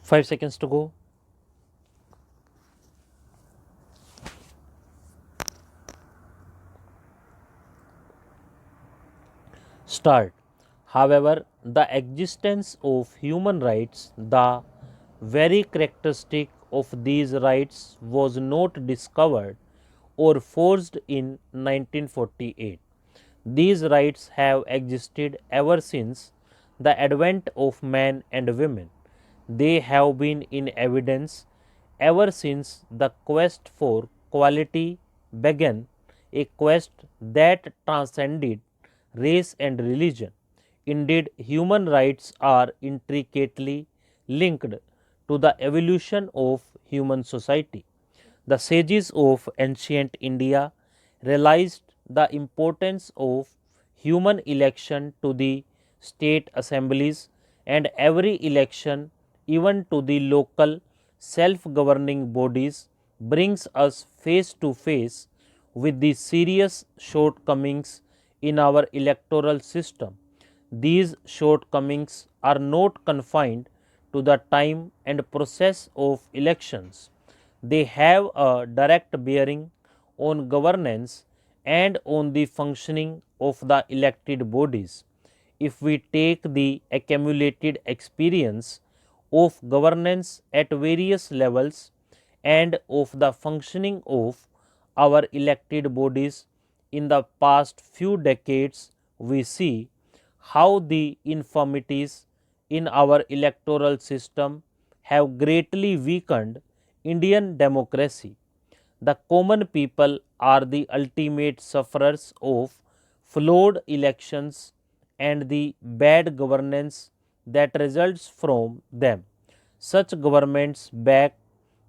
5 seconds to go. Start. However, the existence of human rights, the very characteristic of these rights, was not discovered or forged in 1948. These rights have existed ever since the advent of man and women. They have been in evidence ever since the quest for quality began, a quest that transcended race and religion. Indeed, human rights are intricately linked to the evolution of human society. The sages of ancient India realized the importance of human election to the state assemblies, and every election, even to the local self governing bodies, brings us face to face with the serious shortcomings in our electoral system. These shortcomings are not confined to the time and process of elections. They have a direct bearing on governance and on the functioning of the elected bodies. If we take the accumulated experience of governance at various levels and of the functioning of our elected bodies in the past few decades, we see how the infirmities in our electoral system have greatly weakened Indian democracy. The common people are the ultimate sufferers of flawed elections and the bad governance that results from them. Such governments lack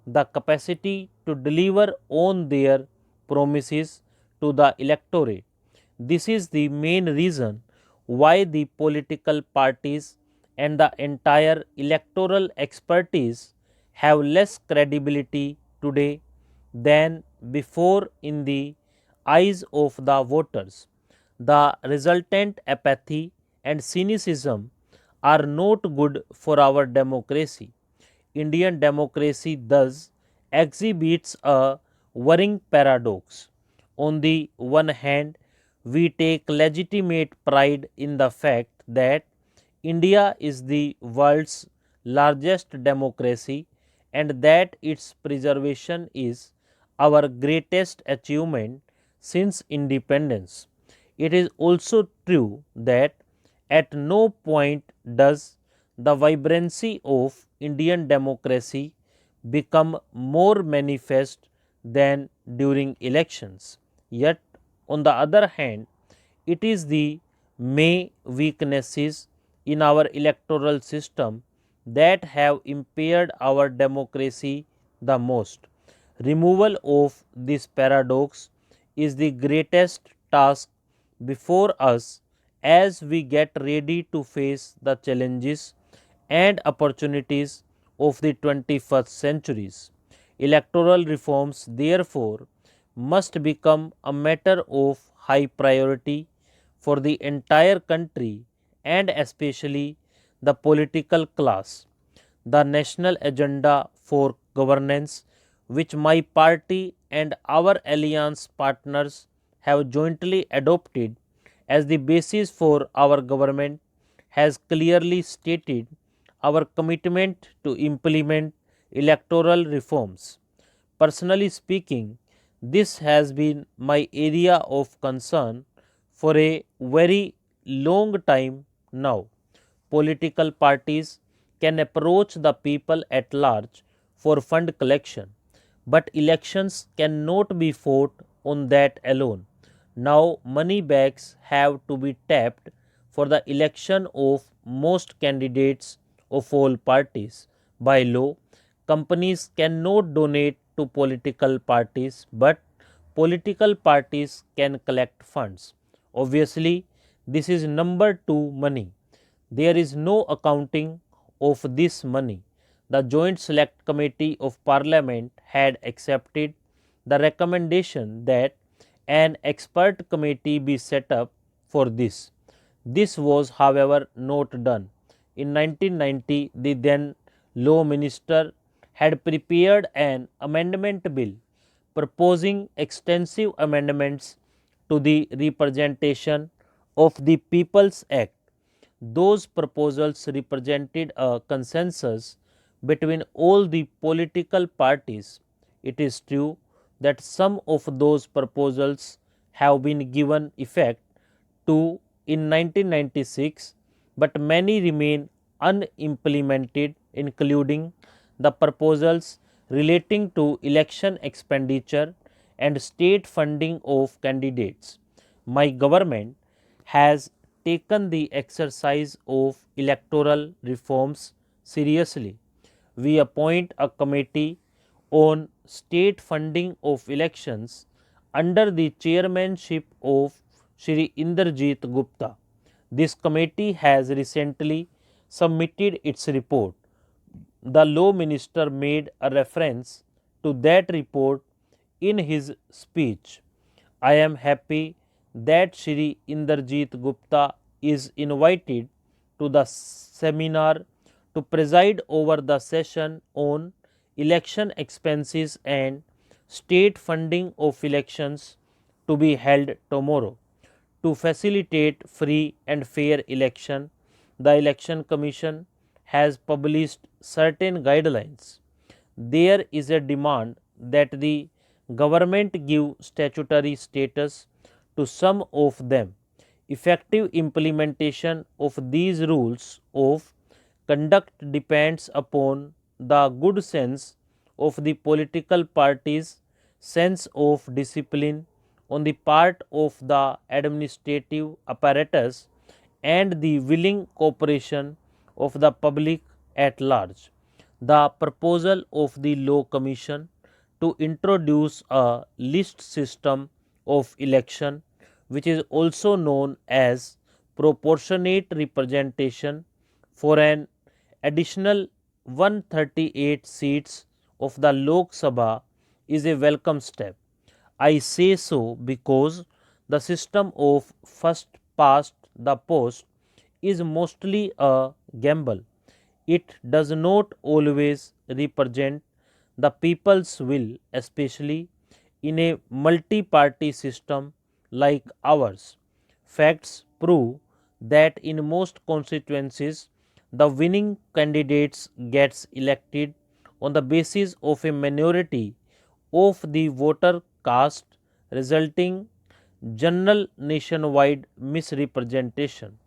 the capacity to deliver on their promises to the electorate. This is the main reason why the political parties and the entire electoral expertise have less credibility today than before in the eyes of the voters. The resultant apathy and cynicism are not good for our democracy. Indian democracy thus exhibits a worrying paradox. On the one hand, we take legitimate pride in the fact that India is the world's largest democracy and that its preservation is our greatest achievement since independence. It is also true that at no point does the vibrancy of Indian democracy become more manifest than during elections. Yet, on the other hand, it is the may weaknesses in our electoral system that have impaired our democracy the most. Removal of this paradox is the greatest task before us as we get ready to face the challenges and opportunities of the 21st centuries. Electoral reforms, therefore, must become a matter of high priority for the entire country and especially the political class. The national agenda for governance, which my party and our alliance partners have jointly adopted as the basis for our government, has clearly stated our commitment to implement electoral reforms. Personally speaking, this has been my area of concern for a very long time now. Political parties can approach the people at large for fund collection, but elections cannot be fought on that alone. Now, money bags have to be tapped for the election of most candidates of all parties. By law, companies cannot donate to political parties, but political parties can collect funds. Obviously, this is number two money. There is no accounting of this money. The Joint Select Committee of Parliament had accepted the recommendation that an expert committee be set up for this. This was, however, not done. In 1990, the then Law Minister had prepared an amendment bill proposing extensive amendments to the Representation of the People's Act. Those proposals represented a consensus between all the political parties. It is true that some of those proposals have been given effect to in 1996, but many remain unimplemented, including the proposals relating to election expenditure and state funding of candidates. My government has taken the exercise of electoral reforms seriously. We appoint a committee on state funding of elections under the chairmanship of Shri Inderjit Gupta. This committee has recently submitted its report. The Law Minister made a reference to that report in his speech. I am happy that Shri Inderjit Gupta is invited to the seminar to preside over the session on election expenses and state funding of elections to be held tomorrow. To facilitate free and fair election, the Election Commission has published certain guidelines. There is a demand that the government give statutory status to some of them. Effective implementation of these rules of conduct depends upon the good sense of the political parties, sense of discipline on the part of the administrative apparatus, and the willing cooperation of the public at large. The proposal of the Law Commission to introduce a list system of election, which is also known as proportionate representation, for an additional 138 seats of the Lok Sabha is a welcome step. I say so because the system of first past the post is mostly a gamble. It does not always represent the people's will, especially in a multi party system like ours. Facts prove that in most constituencies, the winning candidates gets elected on the basis of a minority of the voter caste, resulting general nationwide misrepresentation.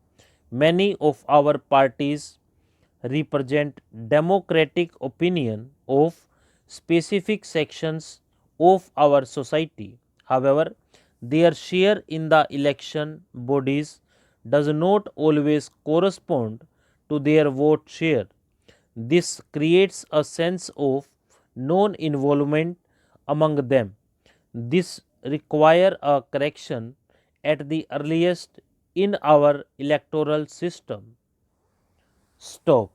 Many of our parties represent democratic opinion of specific sections of our society. However, their share in the election bodies does not always correspond to their vote share. This creates a sense of non involvement among them. This require a correction at the earliest in our electoral system. Stop.